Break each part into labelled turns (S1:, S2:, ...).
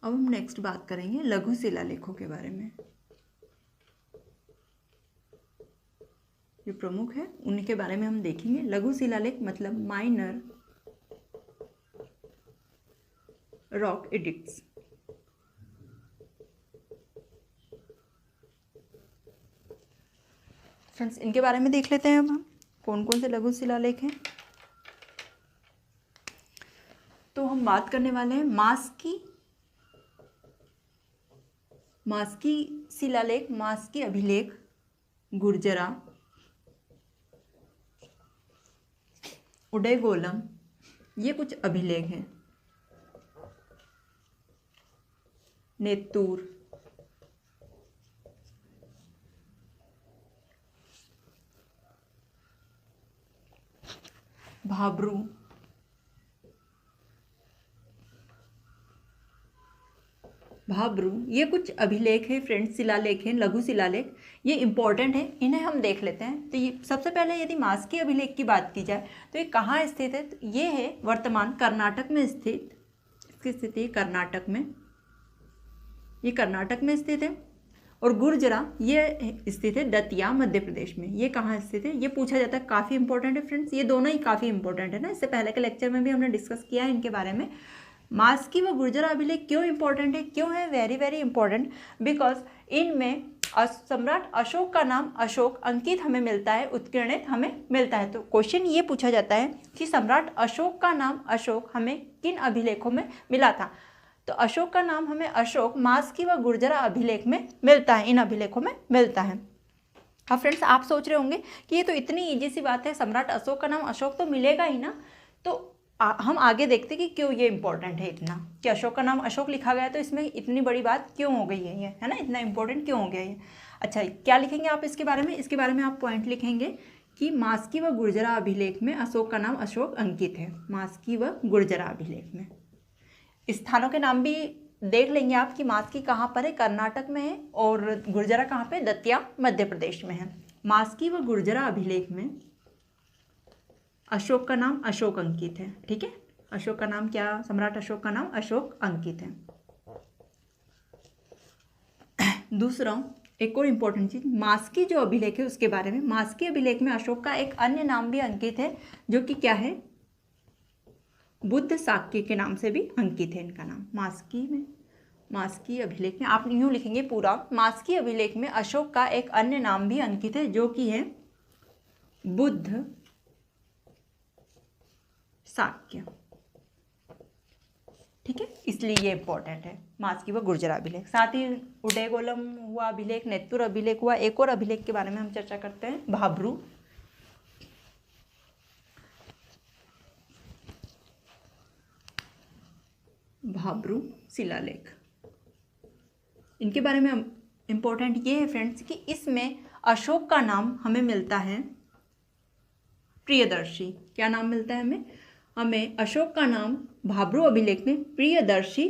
S1: अब हम नेक्स्ट बात करेंगे लघु शिलालेखों के बारे में। जो प्रमुख है उनके बारे में हम देखेंगे। लघु शिलालेख मतलब माइनर रॉक एडिक्ट्स। फ्रेंड्स, इनके बारे में देख लेते हैं अब हम कौन कौन से लघु शिलालेख हैं। तो हम बात करने वाले हैं मास्की शिलालेख, मास्की अभिलेख, गुर्जरा, उडयगोलम, ये कुछ अभिलेख हैं। नेत्तूर, भाब्रू, ये कुछ अभिलेख हैं फ्रेंड्स, शिलालेख हैं, लघु शिलालेख। ये इंपॉर्टेंट है, इन्हें हम देख लेते हैं। तो ये सबसे पहले यदि मास्की अभिलेख की बात की जाए तो ये कहाँ स्थित है? तो ये है वर्तमान कर्नाटक में स्थित। इसकी स्थिति कर्नाटक में, ये कर्नाटक में स्थित है। और गुर्जरा ये स्थित है दतिया, मध्य प्रदेश में। ये कहाँ स्थित है? ये पूछा जाता है, काफ़ी इंपॉर्टेंट है फ्रेंड्स। ये दोनों ही काफ़ी इंपॉर्टेंट है ना, इससे पहले के लेक्चर में भी हमने डिस्कस किया है इनके बारे में। मास्की व गुर्जरा अभिलेख क्यों इंपॉर्टेंट है? क्यों है वेरी वेरी इंपॉर्टेंट? बिकॉज इनमें सम्राट अशोक का नाम अशोक अंकित हमें मिलता है, उत्कीर्णित हमें मिलता है। तो क्वेश्चन ये पूछा जाता है कि सम्राट अशोक का नाम अशोक हमें किन अभिलेखों में मिला था? तो अशोक का नाम हमें अशोक मास्की व गुर्जरा अभिलेख में मिलता है, इन अभिलेखों में मिलता है। अब फ्रेंड्स, आप सोच रहे होंगे कि ये तो इतनी ईजी सी बात है, सम्राट अशोक का नाम अशोक तो मिलेगा ही ना। तो हम आगे देखते कि क्यों ये इंपॉर्टेंट है इतना, कि अशोक का नाम अशोक लिखा गया, तो इसमें इतनी बड़ी बात क्यों हो गई है ये, है ना, इतना इंपॉर्टेंट क्यों हो गया ये। अच्छा, क्या लिखेंगे आप इसके बारे में? इसके बारे में आप पॉइंट लिखेंगे कि मास्की व गुर्जरा अभिलेख में अशोक का नाम अशोक अंकित है। मास्की व गुर्जरा अभिलेख में स्थानों के नाम भी देख लेंगे आप कि मास्की कहाँ पर है, कर्नाटक में है, और गुर्जरा कहाँ पे, दतिया, मध्य प्रदेश में है। मास्की व गुर्जरा अभिलेख में अशोक का नाम अशोक अंकित है। ठीक है, अशोक का नाम क्या, सम्राट अशोक का नाम अशोक अंकित है। दूसरा, एक और इम्पोर्टेंट चीज, मास्की जो अभिलेख है उसके बारे में। मास्की अभिलेख में अशोक का एक अन्य नाम भी अंकित है, जो कि क्या है, बुद्ध साक्य के नाम से भी अंकित है इनका नाम। मास्की अभिलेख में आप यूं लिखेंगे पूरा, मास्की अभिलेख में अशोक का एक अन्य नाम भी अंकित है, जो कि है बुद्ध साक्य। ठीक है, इसलिए ये इंपॉर्टेंट है मास्की व गुर्जरा अभिलेख। साथ ही उडयगोलम हुआ अभिलेख, नेत्तूर अभिलेख हुआ। एक और अभिलेख के बारे में हम चर्चा करते हैं, भाब्रू शिलालेख। इनके बारे में इंपॉर्टेंट ये है फ्रेंड्स कि इसमें अशोक का नाम हमें मिलता है प्रियदर्शी। क्या नाम मिलता है हमें अशोक का नाम भाब्रू अभिलेख में प्रियदर्शी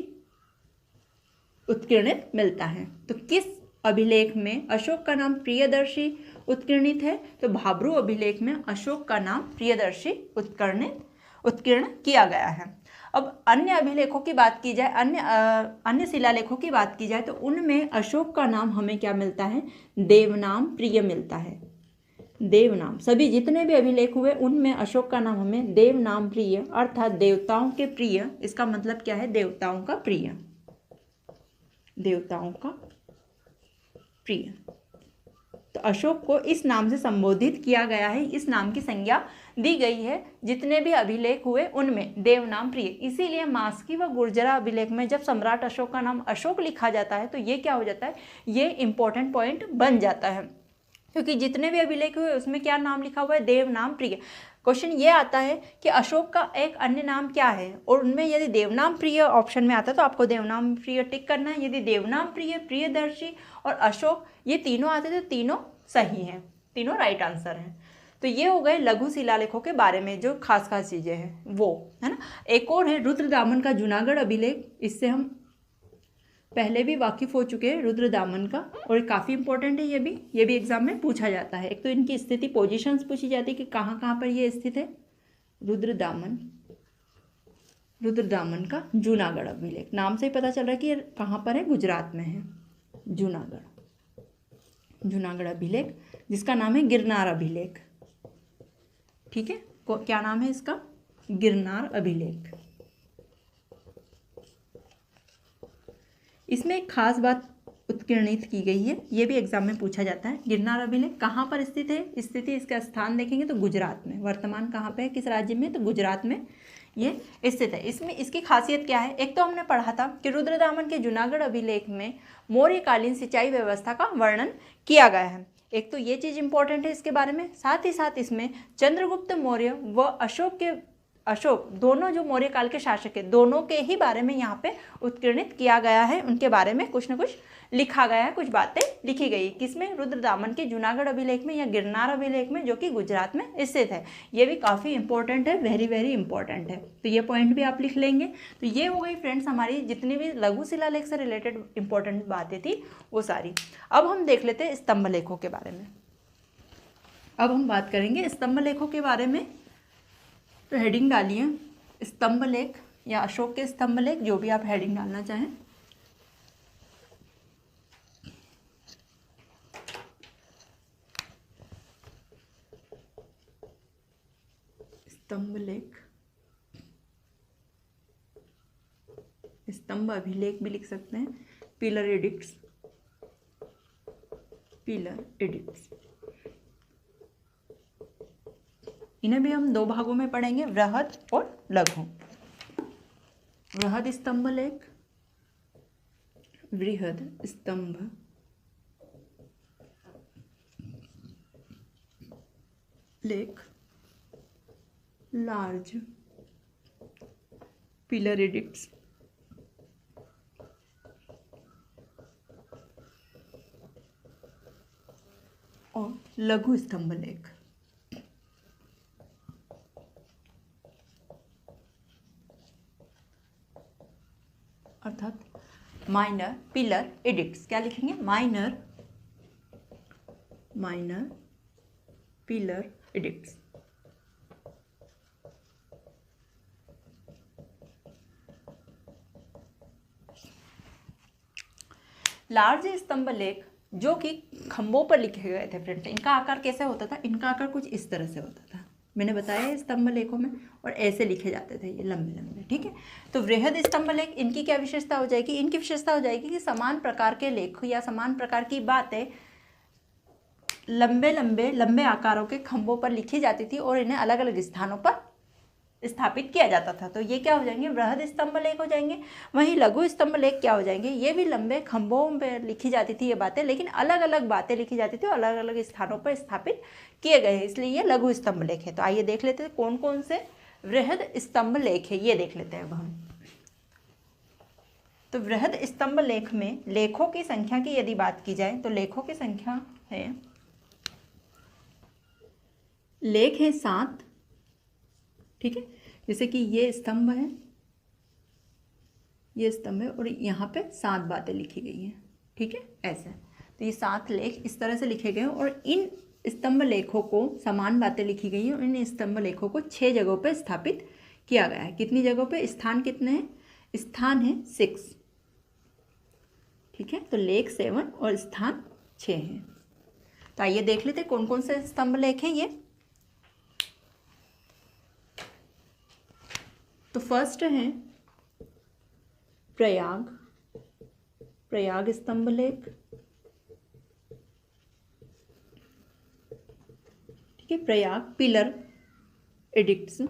S1: उत्कीर्णित मिलता है। तो किस अभिलेख में अशोक का नाम प्रियदर्शी उत्कीर्णित है? तो भाब्रू अभिलेख में अशोक का नाम प्रियदर्शी उत्कीर्ण किया गया है। अब अन्य अभिलेखों की बात की जाए, अन्य शिलालेखों की बात की जाए, तो उनमें अशोक का नाम हमें क्या मिलता है, देवनाम प्रिय मिलता है। देवनाम, सभी जितने भी अभिलेख हुए उनमें अशोक का नाम हमें देवनाम प्रिय, अर्थात देवताओं के प्रिय। इसका मतलब क्या है, देवताओं का प्रिय, देवताओं का प्रिय। तो अशोक को इस नाम से संबोधित किया गया है, इस नाम की संज्ञा दी गई है जितने भी अभिलेख हुए उनमें, देवनाम प्रिय। इसीलिए मास्की व गुर्जरा अभिलेख में जब सम्राट अशोक का नाम अशोक लिखा जाता है तो ये क्या हो जाता है, ये इंपॉर्टेंट पॉइंट बन जाता है, क्योंकि जितने भी अभिलेख हुए उसमें क्या नाम लिखा हुआ है, देवनाम प्रिय। क्वेश्चन ये आता है कि अशोक का एक अन्य नाम क्या है, और उनमें यदि देवनाम प्रिय ऑप्शन में आता है तो आपको देवनाम प्रिय टिक करना है। यदि देवनाम प्रिय, प्रियदर्शी और अशोक ये तीनों आते थे तो तीनों सही हैं, तीनों राइट आंसर हैं। तो ये हो गए लघु शिलालेखों के बारे में जो खास खास चीज़ें हैं वो, है ना। एक और है रुद्रदामन का जूनागढ़ अभिलेख, इससे हम पहले भी वाकिफ हो चुके हैं रुद्रदामन का, और काफ़ी इंपॉर्टेंट है ये भी एग्जाम में पूछा जाता है। एक तो इनकी स्थिति, पोजीशंस पूछी जाती है कि कहाँ कहाँ पर ये स्थित है, रुद्रदामन रुद्रदामन का जूनागढ़ अभिलेख, नाम से ही पता चल रहा है कि ये कहाँ पर है, गुजरात में है। जूनागढ़ अभिलेख, जिसका नाम है गिरनार अभिलेख। ठीक है, क्या नाम है इसका, गिरनार अभिलेख। इसमें एक खास बात उत्कीर्णित की गई है, ये भी एग्जाम में पूछा जाता है। गिरनार अभिलेख कहाँ पर स्थित है, स्थिति इसका स्थान देखेंगे तो गुजरात में। वर्तमान कहाँ पे है, किस राज्य में, तो गुजरात में ये स्थित है। इसमें इसकी खासियत क्या है, एक तो हमने पढ़ा था कि रुद्रदामन के जूनागढ़ अभिलेख में मौर्यकालीन सिंचाई व्यवस्था का वर्णन किया गया है। एक तो ये चीज़ इंपॉर्टेंट है इसके बारे में, साथ ही साथ इसमें चंद्रगुप्त मौर्य व अशोक दोनों जो मौर्य काल के शासक है, दोनों के ही बारे में यहाँ पे उत्कीर्णित किया गया है। उनके बारे में कुछ न कुछ लिखा गया है, कुछ बातें लिखी गई। किसमें, रुद्रदामन के जूनागढ़ अभिलेख में या गिरनार अभिलेख में, जो कि गुजरात में स्थित है। ये भी काफ़ी इंपॉर्टेंट है, वेरी वेरी इंपॉर्टेंट है, तो ये पॉइंट भी आप लिख लेंगे। तो ये हो गई फ्रेंड्स हमारी जितनी भी लघु शिलालेख से रिलेटेड इंपॉर्टेंट बातें थी वो सारी। अब हम देख लेते हैं स्तंभ लेखों के बारे में। अब हम बात करेंगे स्तंभ लेखों के बारे में। तो हेडिंग डालिए स्तंभ लेख या अशोक के स्तंभ लेख, जो भी आप हेडिंग डालना चाहें। स्तंभ लेख, स्तंभ अभिलेख भी लिख सकते हैं। पिलर एडिक्ट्स, इन्हें भी हम दो भागों में पढ़ेंगे, वृहद और लघु। वृहद स्तंभ लेख, वृहद स्तंभ लेख, लार्ज पिलर एडिक्ट्स, और लघु स्तंभ लेख। अर्थात माइनर पिलर एडिक्ट्स, क्या लिखेंगे, माइनर पिलर एडिक्ट्स। लार्ज स्तंभ लेख जो कि खंभों पर लिखे गए थे फ्रेंड्स, इनका आकार कैसे होता था, इनका आकार कुछ इस तरह से होता था, मैंने बताया स्तंभ लेखों में, और ऐसे लिखे जाते थे ये लंबे लंबे। ठीक है, तो वृहद स्तंभ लेख, इनकी क्या विशेषता हो जाएगी, इनकी विशेषता हो जाएगी कि समान प्रकार के लेख या समान प्रकार की बातें लंबे आकारों के खंभों पर लिखी जाती थी और इन्हें अलग अलग स्थानों पर स्थापित किया जाता था। तो ये क्या हो जाएंगे, वृहद स्तंभ लेख हो जाएंगे। वहीं लघु स्तंभ लेख क्या हो जाएंगे, ये भी लंबे खंभों पर लिखी जाती थी ये बातें, लेकिन अलग अलग बातें लिखी जाती थी और अलग अलग स्थानों पर स्थापित किए गए हैं, इसलिए ये लघु स्तंभ लेख है। तो आइए देख लेते हैं कौन कौन से वृहद स्तंभ लेख है, ये देख लेते हैं अब हम। तो वृहद स्तंभ लेख में लेखों की संख्या की यदि बात की जाए तो लेखों की संख्या है, लेख है 7। ठीक है, जैसे कि ये स्तंभ है, ये स्तंभ है और यहाँ पे 7 बातें लिखी गई हैं। ठीक है, ऐसे तो ये 7 लेख इस तरह से लिखे गए हैं और इन स्तंभ लेखों को समान बातें लिखी गई हैं और इन स्तंभ लेखों को 6 जगहों पे स्थापित किया गया है। कितनी जगहों पे, स्थान कितने हैं, स्थान है 6। ठीक है, तो लेख 7 और स्थान 6 हैं। तो आइए देख लेते हैं कौन कौन से स्तंभ लेख हैं ये। तो फर्स्ट है प्रयाग स्तंभ लेख। ठीक है, प्रयाग पिलर एडिक्ट्स,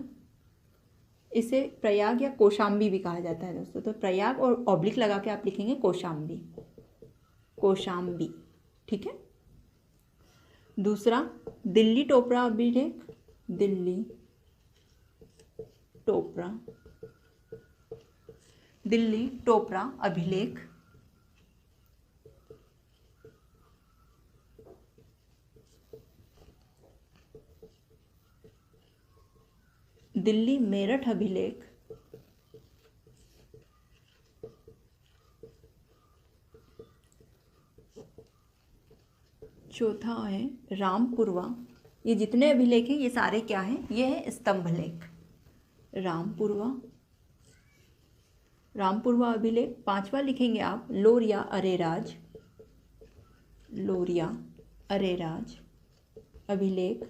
S1: इसे प्रयाग या कौशाम्बी भी कहा जाता है दोस्तों। तो प्रयाग और ऑब्लिक लगा के आप लिखेंगे कौशाम्बी। ठीक है, दूसरा दिल्ली टोपरा अभिलेख, दिल्ली टोपरा अभिलेख। दिल्ली मेरठ अभिलेख। चौथा है रामपुरवा। ये जितने अभिलेख हैं ये सारे क्या हैं, ये है स्तंभ लेख। रामपुरवा रामपुरवा अभिलेख। पांचवा लिखेंगे आप लोरिया अरेराज, लोरिया अरेराज अभिलेख।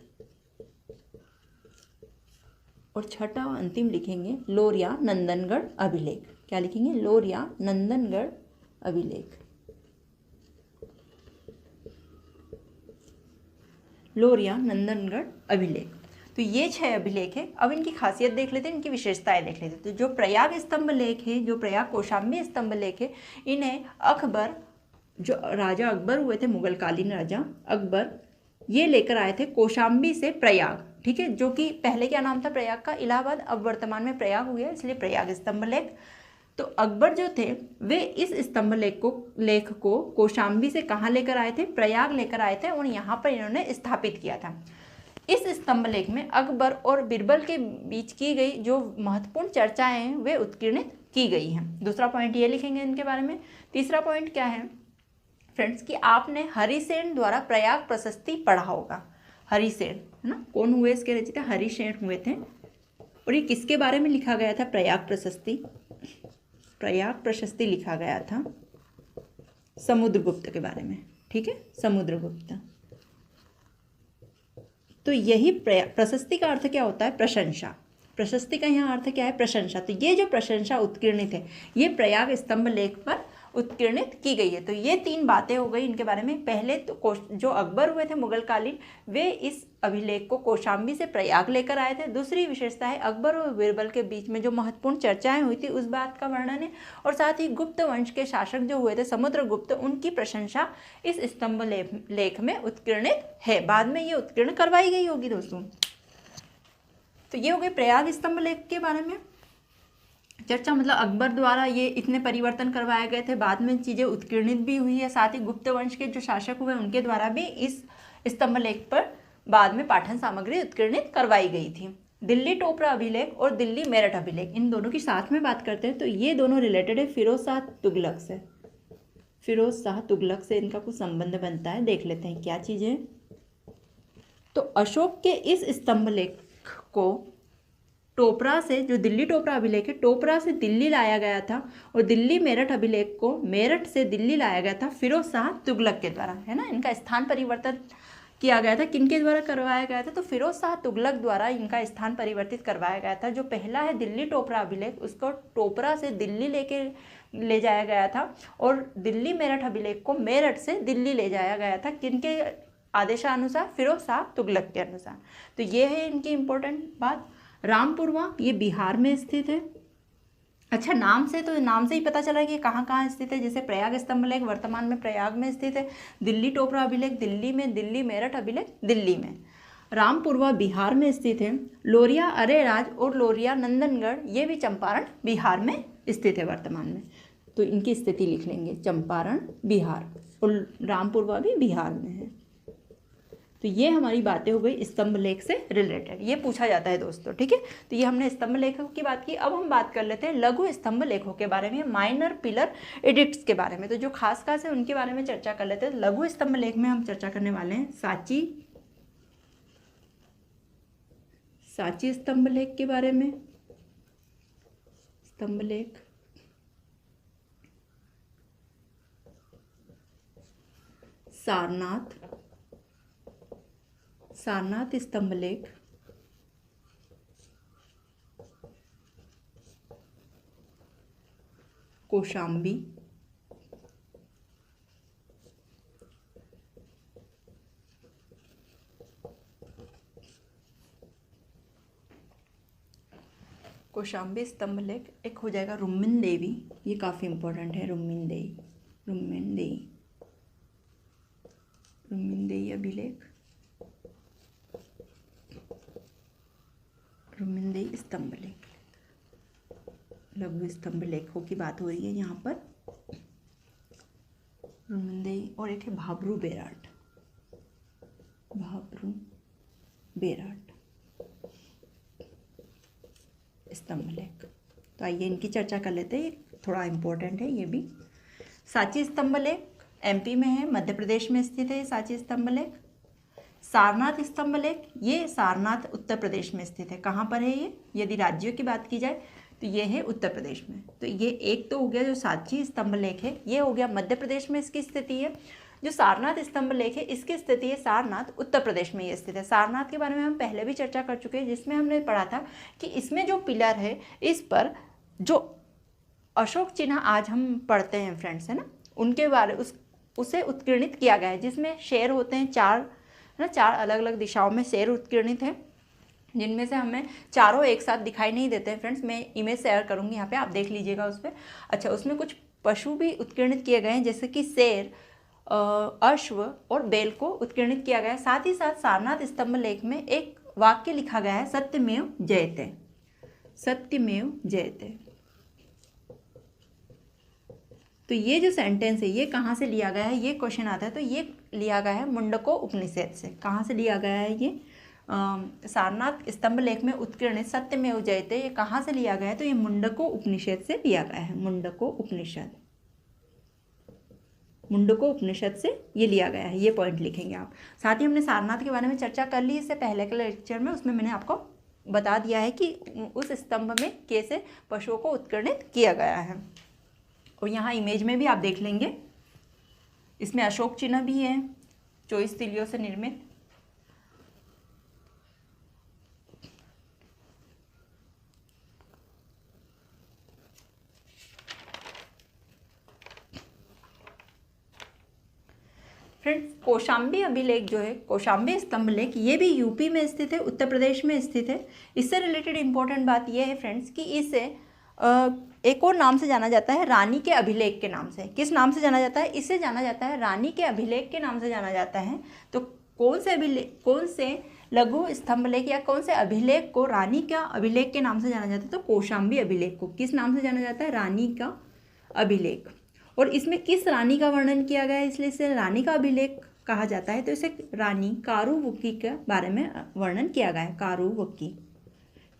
S1: और छठा अंतिम लिखेंगे लोरिया नंदनगढ़ अभिलेख। क्या लिखेंगे? लोरिया नंदनगढ़ अभिलेख, लोरिया नंदनगढ़ अभिलेख। तो ये 6 अभिलेख है। अब इनकी खासियत देख लेते हैं, इनकी विशेषताएं देख लेते हैं। तो जो प्रयाग स्तंभ लेख है, जो प्रयाग कौशाम्बी स्तंभ लेख है, इन्हें अकबर, जो राजा अकबर हुए थे, मुगलकालीन राजा अकबर, ये लेकर आए थे कौशाम्बी से प्रयाग, ठीक है, जो कि पहले क्या नाम था प्रयाग का? इलाहाबाद, अब वर्तमान में प्रयाग हो गया, इसलिए प्रयाग स्तंभ लेख। तो अकबर जो थे वे इस स्तंभ लेख को कौशाम्बी से कहाँ लेकर आए थे? प्रयाग लेकर आए थे और यहाँ पर इन्होंने स्थापित किया था। इस स्तंभ लेख में अकबर और बीरबल के बीच की गई जो महत्वपूर्ण चर्चाएं हैं वे उत्कीर्णित की गई हैं। दूसरा पॉइंट ये लिखेंगे इनके बारे में। तीसरा पॉइंट क्या है फ्रेंड्स कि आपने हरिसेन द्वारा प्रयाग प्रशस्ति पढ़ा होगा। हरिसेन है ना, कौन हुए इसके रचयिता? हरिसेन हुए थे। और ये किसके बारे में लिखा गया था? प्रयाग प्रशस्ति। प्रयाग प्रशस्ति लिखा गया था समुद्रगुप्त के बारे में, ठीक है, समुद्रगुप्त। तो यही प्रशस्ति का अर्थ क्या होता है? प्रशंसा। प्रशस्ति का यहाँ अर्थ क्या है? प्रशंसा। तो ये जो प्रशंसा उत्कीर्णित है ये प्रयाग स्तंभ लेख पर उत्कीर्णित की गई है। तो ये 3 बातें हो गई इनके बारे में। पहले तो जो अकबर हुए थे मुगलकालीन, वे इस अभिलेख को कौशाम्बी से प्रयाग लेकर आए थे। दूसरी विशेषता है अकबर और बीरबल के बीच में जो महत्वपूर्ण चर्चाएं हुई थी उस बात का वर्णन है। और साथ ही गुप्त वंश के शासक जो हुए थे समुद्रगुप्त, उनकी प्रशंसा इस स्तंभ लेख में उत्कीर्णित है। बाद में ये उत्कीर्ण करवाई गई होगी दोस्तों। तो ये हो गए प्रयाग स्तंभ लेख के बारे में चर्चा, मतलब अकबर द्वारा ये इतने परिवर्तन करवाए गए थे, बाद में चीज़ें उत्कीर्णित भी हुई है। साथ ही गुप्त वंश के जो शासक हुए उनके द्वारा भी इस स्तंभ लेख पर बाद में पाठन सामग्री उत्कीर्णित करवाई गई थी। दिल्ली टोपरा अभिलेख और दिल्ली मेरठ अभिलेख, इन दोनों की साथ में बात करते हैं। तो ये दोनों रिलेटेड है फिरोज शाह तुगलक से। फिरोज शाह तुगलक से इनका कुछ संबंध बनता है, देख लेते हैं क्या चीज़ें। तो अशोक के इस स्तंभ लेख को टोपरा से, जो दिल्ली टोपरा अभिलेख है, टोपरा से दिल्ली लाया गया था। और दिल्ली मेरठ अभिलेख को मेरठ से दिल्ली लाया गया था फिरोज शाह तुगलक के द्वारा, है ना। इनका स्थान परिवर्तन किया गया था। किनके द्वारा करवाया गया था? तो फिरोज शाह तुगलक द्वारा इनका स्थान परिवर्तित करवाया गया था। जो पहला है दिल्ली टोपरा अभिलेख, उसको टोपरा से दिल्ली ले जाया गया था। और दिल्ली मेरठ अभिलेख को मेरठ से दिल्ली ले जाया गया था। किनके आदेशानुसार? फिरोज शाह तुगलक के अनुसार। तो ये है इनकी इंपॉर्टेंट बात। रामपुरवा ये बिहार में स्थित है। अच्छा, नाम से ही पता चला कि कहाँ कहाँ स्थित है। जैसे प्रयाग स्तंभ लेख वर्तमान में प्रयाग में स्थित है, दिल्ली टोपरा अभिलेख दिल्ली में, दिल्ली मेरठ अभिलेख दिल्ली में। रामपुरवा बिहार में स्थित है। लोरिया अरेराज और लोरिया नंदनगढ़ ये भी चंपारण बिहार में स्थित है वर्तमान में। तो इनकी स्थिति लिख लेंगे, चंपारण बिहार, और रामपुरवा भी बिहार में है। तो ये हमारी बातें हो गई स्तंभ लेख से रिलेटेड, ये पूछा जाता है दोस्तों, ठीक है। तो ये हमने स्तंभ लेखों की बात की। अब हम बात कर लेते हैं लघु स्तंभ लेखों के बारे में, माइनर पिलर एडिक्ट्स के बारे में। तो जो खास खास है उनके बारे में चर्चा कर लेते हैं। लघु स्तंभ लेख में हम चर्चा करने वाले हैं सांची स्तंभ लेख के बारे में। स्तंभ लेख, सारनाथ स्तंभ लेख, कौशाम्बी, कौशाम्बी स्तंभ लेख। एक हो जाएगा रुम्मिन देवी, ये काफ़ी इंपॉर्टेंट है। रुम्मिन देई अभिलेख, रुम्मिन देई स्तंभ लेख। लघु स्तंभ लेखों की बात हो रही है यहाँ पर। रुम्मिन देई, और एक है भाबरू बेराट स्तंभ लेख। तो आइए इनकी चर्चा कर लेते हैं, थोड़ा इम्पोर्टेंट है ये भी। सांची स्तंभ लेख एमपी में है, मध्य प्रदेश में स्थित है सांची स्तंभ लेख। सारनाथ स्तंभ लेख, ये सारनाथ उत्तर प्रदेश में स्थित है। कहाँ पर है ये? यदि राज्यों की बात की जाए तो ये है उत्तर प्रदेश में। तो ये एक तो हो गया जो सांची स्तंभ लेख है, ये हो गया मध्य प्रदेश में इसकी स्थिति है। जो सारनाथ स्तंभ लेख है इसकी स्थिति है सारनाथ, उत्तर प्रदेश में ये स्थित है। सारनाथ के बारे में हम पहले भी चर्चा कर चुके हैं, जिसमें हमने पढ़ा था कि इसमें जो पिलर है इस पर जो अशोक चिन्ह आज हम पढ़ते हैं फ्रेंड्स, है ना, उनके बारे उसे उत्कीर्णित किया गया है, जिसमें शेर होते हैं चार, है ना, चार अलग अलग दिशाओं में शेर उत्कीर्णित हैं, जिनमें से हमें चारों एक साथ दिखाई नहीं देते हैं फ्रेंड्स। मैं इमेज शेयर करूँगी यहाँ पे, आप देख लीजिएगा उस पर। अच्छा, उसमें कुछ पशु भी उत्कीर्णित किए गए हैं, जैसे कि शेर, अश्व और बैल को उत्कीर्णित किया गया है। साथ ही साथ सारनाथ स्तंभ लेख में एक वाक्य लिखा गया है, सत्यमेव जयते, सत्यमेव जयते। तो ये जो सेंटेंस है ये कहाँ से लिया गया है, ये क्वेश्चन आता है, तो ये लिया गया है मुंडको उपनिषद से। कहाँ से लिया गया है ये? सारनाथ स्तंभ लेख में उत्कीर्णित सत्यमेव जयते, ये कहाँ से लिया गया है? तो ये मुंडको उपनिषद से लिया गया है, मुंडको उपनिषद, मुंडको उपनिषद से ये लिया गया है। ये पॉइंट लिखेंगे आप। साथ ही हमने सारनाथ के बारे में चर्चा कर ली इससे पहले के लेक्चर में, उसमें मैंने आपको बता दिया है कि उस स्तंभ में कैसे पशुओं को उत्कीर्णित किया गया है। और यहाँ इमेज में भी आप देख लेंगे, इसमें अशोक चिन्ह भी है 24 तीलियों से निर्मित। फ्रेंड्स, कौशाम्बी अभिलेख जो है, कौशाम्बी स्तंभ लेख, ये भी यूपी में स्थित है, उत्तर प्रदेश में स्थित है। इससे रिलेटेड इंपॉर्टेंट बात यह है फ्रेंड्स कि इसे एक और नाम से जाना जाता है, रानी के अभिलेख के नाम से। किस नाम से जाना जाता है? इसे जाना जाता है रानी के अभिलेख के नाम से जाना जाता है। तो कौन से लघु स्तंभ लेख या कौन से अभिलेख को रानी का अभिलेख के नाम से जाना जाता है? तो कौशाम्बी अभिलेख को किस नाम से जाना जाता है? रानी का अभिलेख। और इसमें किस रानी का वर्णन किया गया है, इसलिए इसे रानी का अभिलेख कहा जाता है। तो इसे रानी कारुवक्की के बारे में वर्णन किया गया है, कारुवक्की।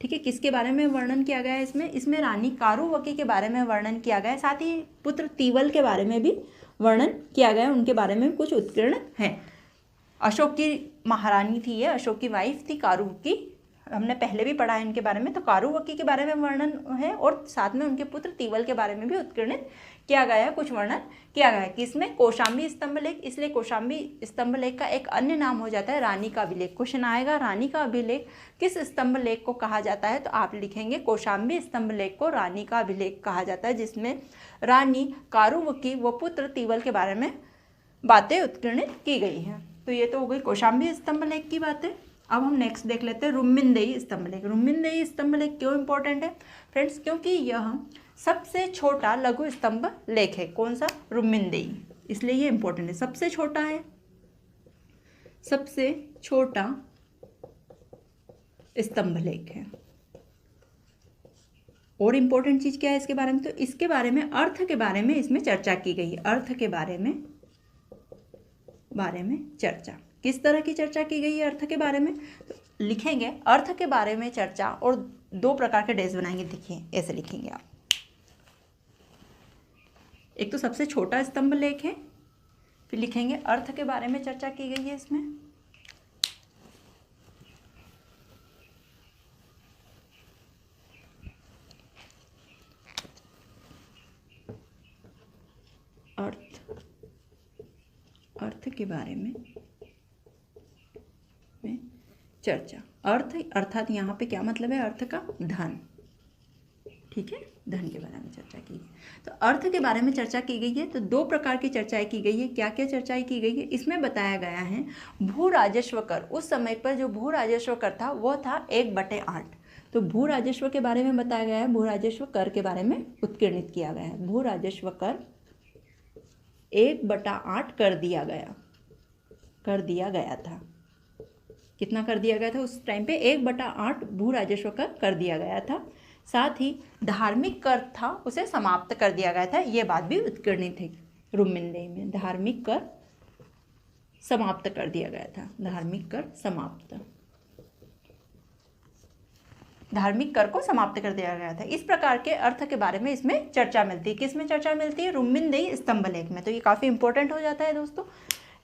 S1: ठीक है, किसके बारे में वर्णन किया गया है इसमें रानी कारुवक्की के बारे में वर्णन किया गया है। साथ ही पुत्र तीवल के बारे में भी वर्णन किया गया है, उनके बारे में कुछ उत्कीर्ण हैं। अशोक की महारानी थी ये, अशोक की वाइफ थी कारुवक्की, हमने पहले भी पढ़ा है इनके बारे में। तो कारुवक्की के बारे में वर्णन है और साथ में उनके पुत्र तीवल के बारे में भी उत्कीर्णित किया गया है, कुछ वर्णन किया गया है। किसमें? कौशाम्बी स्तंभ लेख। इसलिए कौशाम्बी स्तंभ लेख का एक अन्य नाम हो जाता है रानी का अभिलेख। क्वेश्चन आएगा रानी का अभिलेख किस स्तंभ लेख को कहा जाता है? तो आप लिखेंगे कौशाम्बी स्तंभ लेख को रानी का अभिलेख कहा जाता है, जिसमें रानी कारुवक्की व पुत्र तीवल के बारे में बातें उत्कीर्णित की गई हैं। तो ये तो हो गई कौशाम्बी स्तंभ लेख की बातें। अब हम नेक्स्ट देख लेते हैं रुम्मिनदेई स्तंभ लेख। रुम्मिनदेई स्तंभ लेख क्यों इंपॉर्टेंट है फ्रेंड्स? क्योंकि यह सबसे छोटा लघु स्तंभ लेख है। कौन सा? रुम्मिनदेई, इसलिए ये इंपॉर्टेंट है। सबसे छोटा है, सबसे छोटा स्तंभ लेख है। और इंपॉर्टेंट चीज क्या है इसके बारे में? तो इसके बारे में, अर्थ के बारे में इसमें चर्चा की गई है। अर्थ के बारे में चर्चा, किस तरह की चर्चा की गई है अर्थ के बारे में? तो लिखेंगे अर्थ के बारे में चर्चा और दो प्रकार के डेज बनाएंगे। देखिए ऐसे लिखेंगे आप। एक तो सबसे छोटा स्तंभ लेख है, फिर लिखेंगे अर्थ के बारे में चर्चा की गई है इसमें। अर्थ के बारे में चर्चा। अर्थ अर्थात यहाँ पे क्या मतलब है? अर्थ का धन। ठीक है, धन के बारे में चर्चा की गई। तो अर्थ के बारे में चर्चा की गई है। तो दो प्रकार की चर्चाएं की गई है। क्या क्या चर्चाएं की गई है? इसमें बताया गया है भू राजस्व कर। उस समय पर जो भू राजस्व कर था वो था 1/8। तो भू राजस्व के बारे में बताया गया है, भू राजस्व कर के बारे में उत्कीर्णित किया गया है। भू राजस्व कर 1/8 कर दिया गया था। कितना कर दिया गया था उस टाइम पे? 1/8 भू राजस्व कर दिया गया था। साथ ही धार्मिक कर था, उसे समाप्त कर दिया गया था। ये बात भी उत्कीर्णित है रुम्मिनदेई में। धार्मिक कर समाप्त कर दिया गया था। धार्मिक कर समाप्त, धार्मिक कर को समाप्त कर दिया गया था। इस प्रकार के अर्थ के बारे में इसमें चर्चा मिलती है। किस में चर्चा मिलती है? रुम्मिनदेई स्तंभ लेख में। तो ये काफ़ी इंपॉर्टेंट हो जाता है दोस्तों।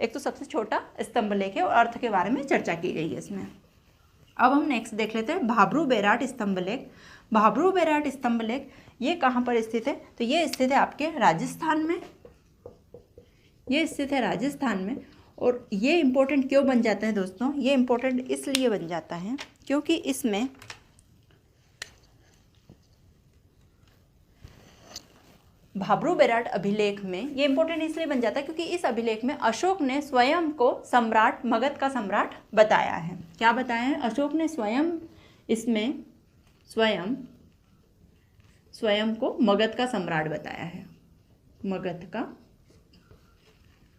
S1: एक तो सबसे छोटा स्तंभ लेख है और अर्थ के बारे में चर्चा की गई है इसमें। अब हम नेक्स्ट देख लेते हैं भाब्रू बैराट स्तंभ लेख। भाब्रू बैराट स्तंभ लेख ये कहाँ पर स्थित है? तो ये स्थित है आपके राजस्थान में, ये स्थित है राजस्थान में। और ये इम्पोर्टेंट क्यों बन जाता है दोस्तों? ये इम्पोर्टेंट इसलिए बन जाता है क्योंकि इसमें भाब्रू बैराट अभिलेख में ये इंपॉर्टेंट इसलिए बन जाता है क्योंकि इस अभिलेख में अशोक ने स्वयं को सम्राट, मगध का सम्राट बताया है। क्या बताया है? अशोक ने स्वयं इसमें स्वयं को मगध का सम्राट बताया है, मगध का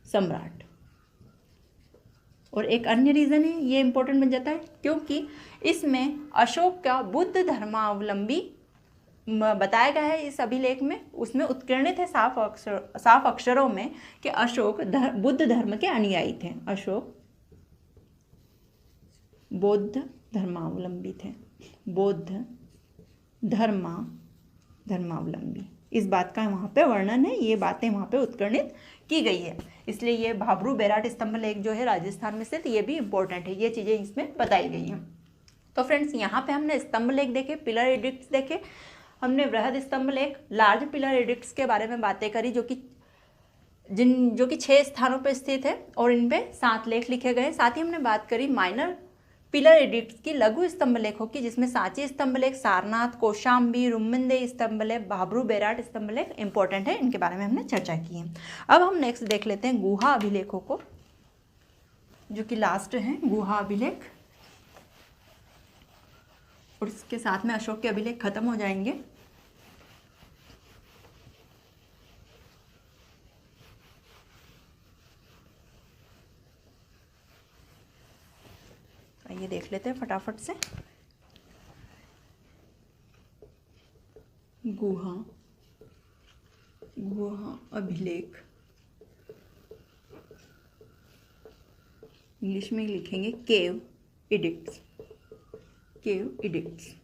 S1: सम्राट। और एक अन्य रीज़न है ये इंपॉर्टेंट बन जाता है क्योंकि इसमें अशोक का बुद्ध धर्मावलंबी बताया गया है इस अभिलेख में। उसमें उत्कीर्णित है साफ अक्षरों में कि अशोक बुद्ध धर्म के अनुयायी थे, अशोक बौद्ध धर्मावलंबी थे, बौद्ध धर्मावलंबी। इस बात का वहाँ पे वर्णन है, ये बातें वहाँ पे उत्कीर्णित की गई है। इसलिए ये भाब्रू बैराट स्तंभ लेख जो है राजस्थान में स्थित, ये भी इम्पोर्टेंट है, ये चीज़ें इसमें बताई गई हैं। तो फ्रेंड्स यहाँ पे हमने स्तंभ लेख देखे, पिलर एडिक्ट्स देखे, हमने वृहद स्तंभ लेख, लार्ज पिलर एडिक्ट्स के बारे में बातें करी जो कि 6 स्थानों पर स्थित है और इन पे 7 लेख लिखे गए। साथ ही हमने बात करी माइनर पिलर एडिक्ट्स की, लघु स्तंभ लेखों की, जिसमें सांची स्तंभ लेख, सारनाथ, कौशाम्बी, रुम्मिंदे स्तंभ लेख, भाब्रू बैराट स्तंभ लेख इंपॉर्टेंट है, इनके बारे में हमने चर्चा की है। अब हम नेक्स्ट देख लेते हैं गुहा अभिलेखों को, जो कि लास्ट है गुहा अभिलेख, और इसके साथ में अशोक के अभिलेख खत्म हो जाएंगे। आइए देख लेते हैं फटाफट से। गुहा अभिलेख, इंग्लिश में लिखेंगे केव एडिक्ट्स, केव एडिक्ट्स।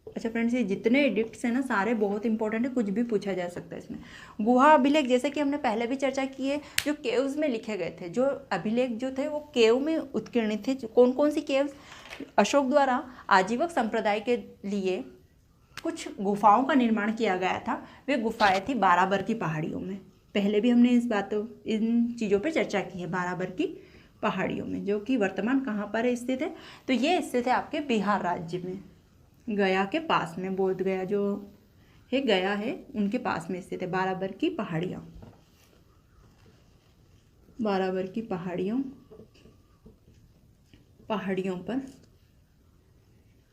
S1: अच्छा फ्रेंड्स, ये जितने एडिक्ट्स हैं ना सारे बहुत इंपॉर्टेंट है, कुछ भी पूछा जा सकता है इसमें। गुहा अभिलेख जैसे कि हमने पहले भी चर्चा की है, जो केव्स में लिखे गए थे, जो अभिलेख जो थे वो केव में उत्कीर्णित थे। कौन कौन सी केव्स? अशोक द्वारा आजीवक संप्रदाय के लिए कुछ गुफाओं का निर्माण किया गया था, वे गुफाएं थी बाराबर की पहाड़ियों में। पहले भी हमने इन चीज़ों पर चर्चा की है, बाराबर की पहाड़ियों में, जो कि वर्तमान कहाँ पर स्थित है? तो ये स्थित है आपके बिहार राज्य में, गया के पास में, बोध गया जो है, गया है उनके पास में स्थित है। बाराबर की पहाड़ियाँ, बाराबर की पहाड़ियों पर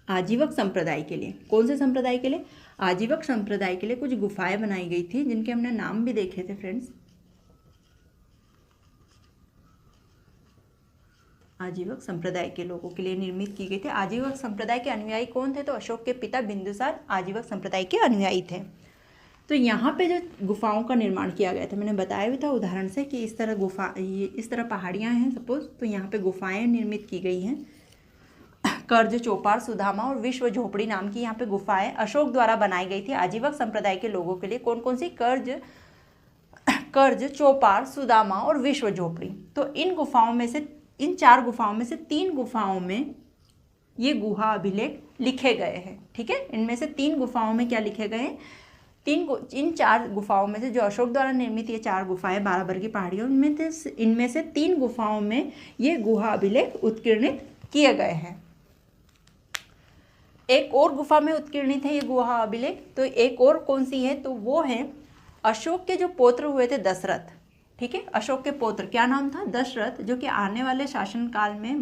S1: आजीवक संप्रदाय के लिए, कौन से संप्रदाय के लिए? आजीवक संप्रदाय के लिए कुछ गुफाएं बनाई गई थी, जिनके हमने नाम भी देखे थे फ्रेंड्स। आजीवक संप्रदाय के लोगों के लिए निर्मित की गई थी। आजीवक संप्रदाय के अनुयायी कौन थे? तो अशोक के पिता बिंदुसार आजीवक संप्रदाय के अनुयायी थे। तो यहाँ पे जो गुफाओं का निर्माण किया गया था, मैंने बताया भी था उदाहरण से कि इस तरह पहाड़ियाँ हैं सपोज, तो यहाँ पे गुफाएं निर्मित की गई हैं। कर्ज, चौपार, सुदामा और विश्व झोपड़ी नाम की यहाँ पे गुफाएं अशोक द्वारा बनाई गई थी आजीवक संप्रदाय के लोगों के लिए। कौन कौन सी? कर्ज, चौपार, सुदामा और विश्व झोपड़ी। तो इन 4 गुफाओं में से 3 गुफाओं में ये गुहा अभिलेख लिखे गए हैं। ठीक है, इनमें से 3 गुफाओं में क्या लिखे गए हैं? इन 4 गुफाओं में से जो अशोक द्वारा निर्मित ये 4 गुफाएं बाराबर की पहाड़ियों में थे, इनमें से 3 गुफाओं में ये गुहा अभिलेख उत्कीर्णित किए गए हैं। एक और गुफा में उत्कीर्णित है ये गुहा अभिलेख, तो एक और कौन सी है? तो वो है अशोक के जो पौत्र हुए थे दशरथ। ठीक है, अशोक के पौत्र, क्या नाम था? दशरथ, जो कि आने वाले शासनकाल में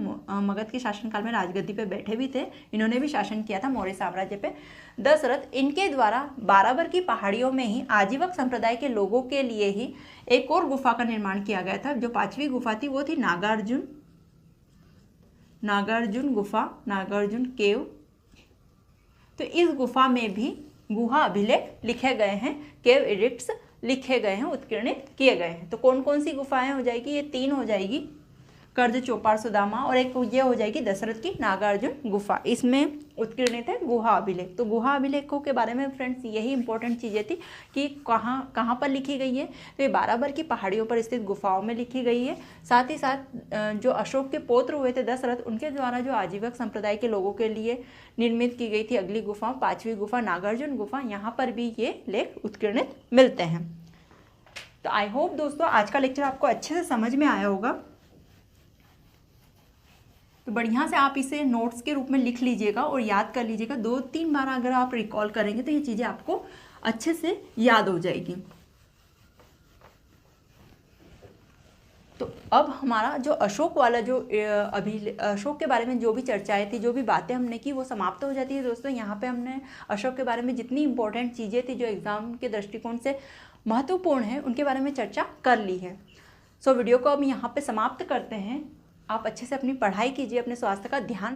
S1: मगध के शासनकाल में राजगद्दी पे बैठे भी थे, इन्होंने भी शासन किया था मौर्य साम्राज्य पे। दशरथ, इनके द्वारा बाराबर की पहाड़ियों में ही आजीवक संप्रदाय के लोगों के लिए ही एक और गुफा का निर्माण किया गया था। जो 5वीं गुफा थी वो थी नागार्जुन गुफा, नागार्जुन केव। तो इस गुफा में भी गुहा अभिलेख लिखे गए हैं, केव एडिक्ट्स लिखे गए हैं, उत्कीर्णित किए गए हैं। तो कौन कौन सी गुफाएं हो जाएगी? ये 3 हो जाएगी। कर्ज चौपार सुदामा, और एक ये हो जाएगी दशरथ की नागार्जुन गुफा। इसमें उत्कीर्णित है गुहा अभिलेख। तो गुहा अभिलेखों के बारे में फ्रेंड्स यही इंपॉर्टेंट चीज़ें थी कि कहाँ पर लिखी गई है। तो ये बाराबर की पहाड़ियों पर स्थित गुफाओं में लिखी गई है। साथ ही साथ जो अशोक के पौत्र हुए थे दशरथ, उनके द्वारा जो आजीवक संप्रदाय के लोगों के लिए निर्मित की गई थी अगली गुफा, 5वीं गुफा नागार्जुन गुफा, यहाँ पर भी ये लेख उत्कीर्णित मिलते हैं। तो आई होप दोस्तों आज का लेक्चर आपको अच्छे से समझ में आया होगा। तो बढ़िया से आप इसे नोट्स के रूप में लिख लीजिएगा और याद कर लीजिएगा। 2-3 बार अगर आप रिकॉल करेंगे तो ये चीज़ें आपको अच्छे से याद हो जाएगी। तो अब हमारा जो अशोक वाला जो अशोक के बारे में जो भी चर्चाएं थी, जो भी बातें हमने की, वो समाप्त हो जाती है दोस्तों। यहाँ पे हमने अशोक के बारे में जितनी इंपॉर्टेंट चीज़ें थी जो एग्ज़ाम के दृष्टिकोण से महत्वपूर्ण है, उनके बारे में चर्चा कर ली है। सो वीडियो को अब यहाँ पे समाप्त करते हैं। आप अच्छे से अपनी पढ़ाई कीजिए, अपने स्वास्थ्य का ध्यान